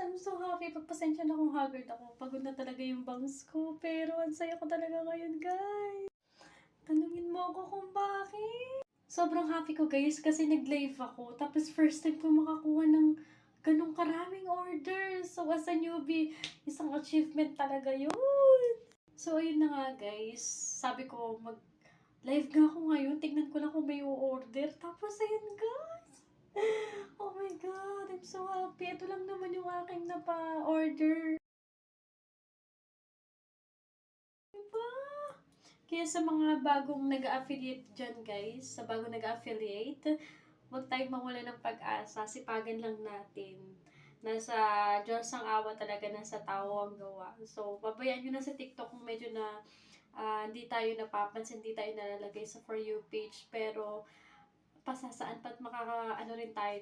I'm so happy. Pagpasensya na kung haggard ako. Pagod na talaga yung bangs ko. Pero ang saya ko talaga ngayon, guys. Tanungin mo ako kung bakit. Sobrang happy ko, guys, kasi nag-live ako. Tapos first time ko makakuha ng ganong karaming orders. So, as a newbie, isang achievement talaga yun. So, ayun na nga, guys. Sabi ko, mag-live nga ako ngayon. Tignan ko lang kung may order. Tapos, ayun, guys. Oh my God, I'm so happy. Ito lang naman yung aking napa-order. Diba? Kaya sa mga bagong nag-affiliate dyan, guys, sa bagong nag-affiliate, huwag tayong mawala ng pag-asa. Sipagan lang natin. Nasa Diyos ang awa talaga, nasa tao ang gawa. So, babayaan nyo na sa TikTok kung medyo na hindi tayo napapansin, hindi tayo nalalagay sa For You page. Pero, pasasaan pa't makaka, ano rin tayo,